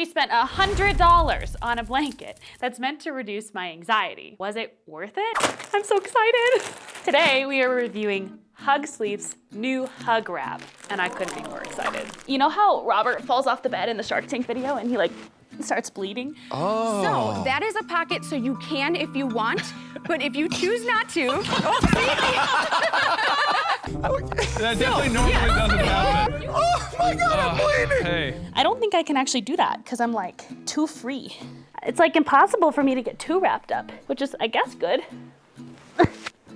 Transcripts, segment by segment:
We spent $100 on a blanket that's meant to reduce my anxiety. Was it worth it? I'm so excited. Today, we are reviewing Hugsleep's new hug wrap, and I couldn't be more excited. You know how Robert falls off the bed in the Shark Tank video and he starts bleeding? Oh. So that is a pocket, so you can if you want, but if you choose not to, That definitely normally doesn't happen. Oh my God, I'm bleeding. Hey. I don't think I can actually do that because I'm like too free. It's like impossible for me to get too wrapped up, which is, I guess, good.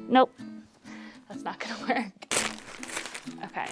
Nope, that's not gonna work. Okay.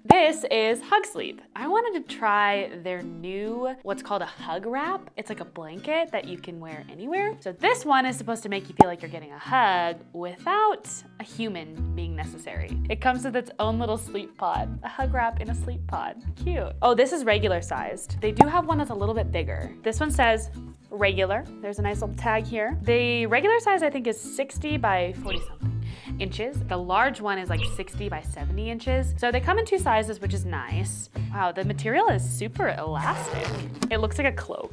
This is Hugsleep. I wanted to try their new, what's called a hug wrap. It's like a blanket that you can wear anywhere. So this one is supposed to make you feel like you're getting a hug without a human being necessary. It comes with its own little sleep pod. A hug wrap in a sleep pod. Cute. Oh, this is regular sized. They do have one that's a little bit bigger. This one says regular. There's a nice little tag here. The regular size I think is 60 by 40 something inches. The large one is like 60 by 70 inches. So they come in two sizes, which is nice. Wow, the material is super elastic. It looks like a cloak.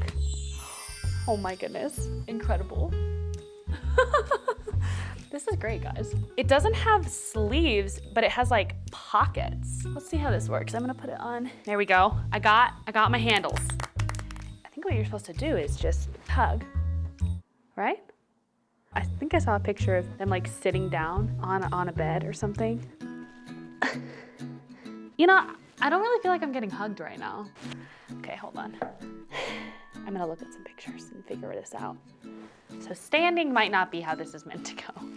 Oh my goodness, incredible. This is great, guys. It doesn't have sleeves, but it has like pockets. Let's see how this works. I'm gonna put it on. There we go. I got my handles. I think what you're supposed to do is just hug, right? I think I saw a picture of them like sitting down on a bed or something. You know, I don't really feel like I'm getting hugged right now. Okay, hold on. I'm gonna look at some pictures and figure this out. So standing might not be how this is meant to go.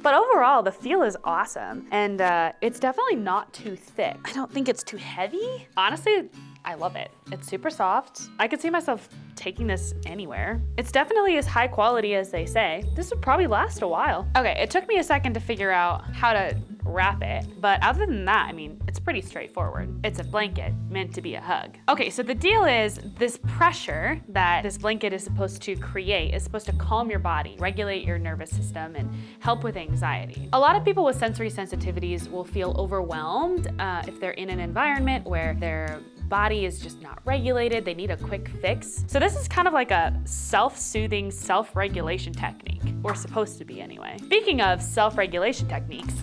But overall, the feel is awesome. And it's definitely not too thick. I don't think it's too heavy. Honestly, I love it. It's super soft. I could see myself taking this anywhere. It's definitely as high quality as they say. This would probably last a while. Okay, it took me a second to figure out how to wrap it, but other than that, I mean, it's pretty straightforward. It's a blanket meant to be a hug. Okay, so the deal is this pressure that this blanket is supposed to create is supposed to calm your body, regulate your nervous system, and help with anxiety. A lot of people with sensory sensitivities will feel overwhelmed if they're in an environment where their body is just not regulated, they need a quick fix. So this is kind of like a self-soothing, self-regulation technique, or supposed to be anyway. Speaking of self-regulation techniques,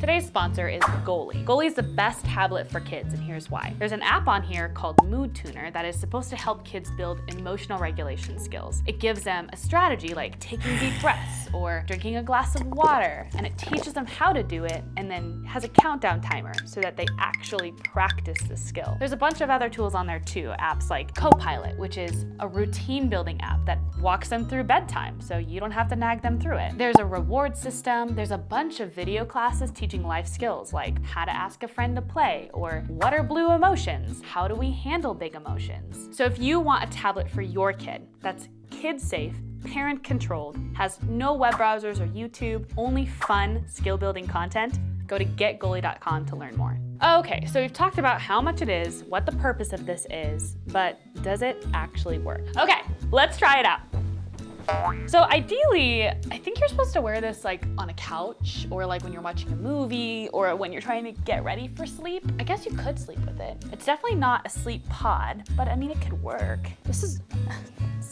today's sponsor is Goalie. Goalie is the best tablet for kids, and here's why. There's an app on here called Mood Tuner that is supposed to help kids build emotional regulation skills. It gives them a strategy like taking deep breaths or drinking a glass of water, and it teaches them how to do it and then has a countdown timer so that they actually practice the skill. There's a bunch of other tools on there too, apps like Copilot, which is a routine building app that walks them through bedtime so you don't have to nag them through it. There's a reward system, there's a bunch of video classes teaching life skills like how to ask a friend to play or what are blue emotions, how do we handle big emotions. So if you want a tablet for your kid that's kid safe, parent controlled, has no web browsers or YouTube, only fun skill building content, go to getgoalie.com to learn more. Okay, so we've talked about how much it is, what the purpose of this is, but does it actually work? Okay, let's try it out. So ideally, I think you're supposed to wear this like on a couch or like when you're watching a movie or when you're trying to get ready for sleep. I guess you could sleep with it. It's definitely not a sleep pod, but I mean, it could work. This is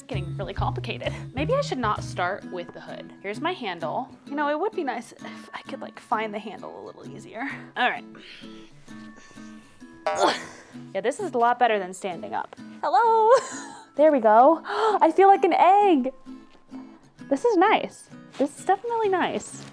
getting really complicated. Maybe I should not start with the hood. Here's my handle. You know, it would be nice if I could like find the handle a little easier. All right. Yeah, this is a lot better than standing up. Hello. There we go. I feel like an egg. This is nice. This is definitely nice.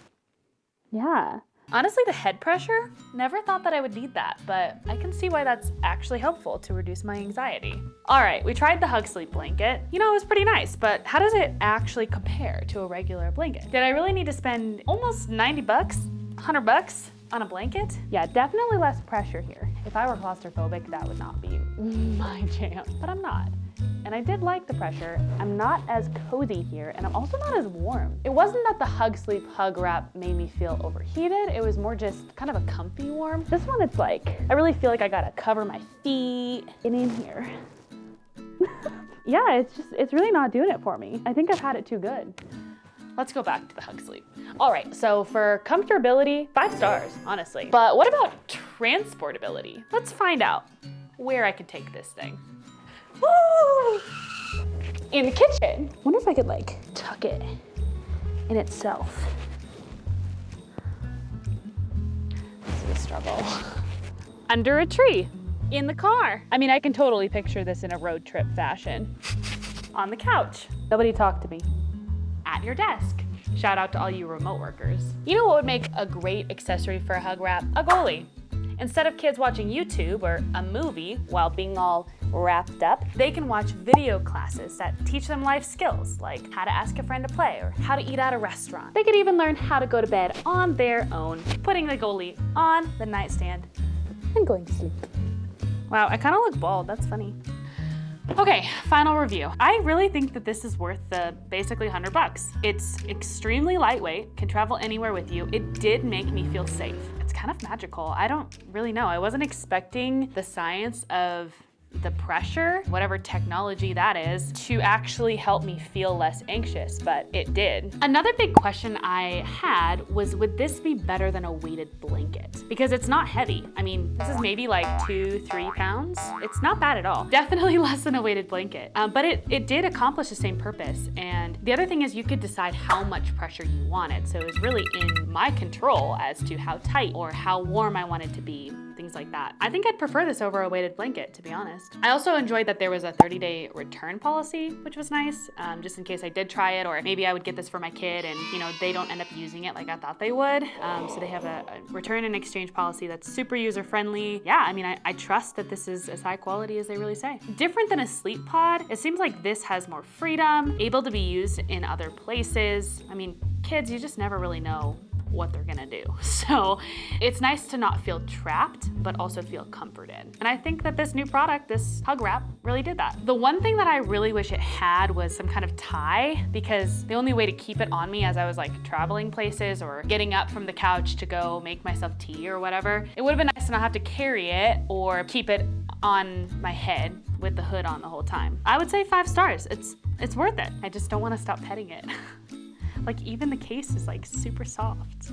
Yeah. Honestly, the head pressure, never thought that I would need that, but I can see why that's actually helpful to reduce my anxiety. All right, we tried the Hugsleep blanket. You know, it was pretty nice, but how does it actually compare to a regular blanket? Did I really need to spend almost 90 bucks, 100 bucks on a blanket? Yeah, definitely less pressure here. If I were claustrophobic, that would not be my jam, but I'm not. And I did like the pressure. I'm not as cozy here, and I'm also not as warm. It wasn't that the Hugsleep hug wrap made me feel overheated. It was more just kind of a comfy warm. This one, it's like, I really feel like I gotta cover my feet and in here. Yeah, it's really not doing it for me. I think I've had it too good. Let's go back to the Hugsleep. All right, so for comfortability, 5 stars, honestly. But what about transportability. Let's find out where I can take this thing. Woo! In the kitchen. Wonder if I could like tuck it in itself. This is a struggle. Under a tree. In the car. I mean, I can totally picture this in a road trip fashion. On the couch. Nobody talk to me. At your desk. Shout out to all you remote workers. You know what would make a great accessory for a hug wrap? A goalie. Instead of kids watching YouTube or a movie while being all wrapped up, they can watch video classes that teach them life skills, like how to ask a friend to play or how to eat at a restaurant. They could even learn how to go to bed on their own, putting the goalie on the nightstand and going to sleep. Wow, I kind of look bald, that's funny. Okay, final review. I really think that this is worth the basically $100. It's extremely lightweight, can travel anywhere with you. It did make me feel safe. It's kind of magical. I don't really know. I wasn't expecting the science of the pressure, whatever technology that is, to actually help me feel less anxious, but it did. Another big question I had was, would this be better than a weighted blanket? Because it's not heavy. I mean, this is maybe like 2-3 pounds. It's not bad at all. Definitely less than a weighted blanket, but it did accomplish the same purpose. And the other thing is you could decide how much pressure you wanted. So it was really in my control as to how tight or how warm I wanted to be, things like that. I think I'd prefer this over a weighted blanket, to be honest. I also enjoyed that there was a 30-day return policy, which was nice, just in case I did try it, or maybe I would get this for my kid and they don't end up using it like I thought they would. So they have a return and exchange policy that's super user-friendly. Yeah, I mean, I trust that this is as high quality as they really say. Different than a sleep pod, it seems like this has more freedom, able to be used in other places. I mean, kids, you just never really know what they're gonna do. So it's nice to not feel trapped, but also feel comforted. And I think that this new product, this hug wrap, really did that. The one thing that I really wish it had was some kind of tie, because the only way to keep it on me as I was like traveling places or getting up from the couch to go make myself tea or whatever, it would have been nice to not have to carry it or keep it on my head with the hood on the whole time. I would say 5 stars. It's worth it. I just don't want to stop petting it. Like even the case is like super soft.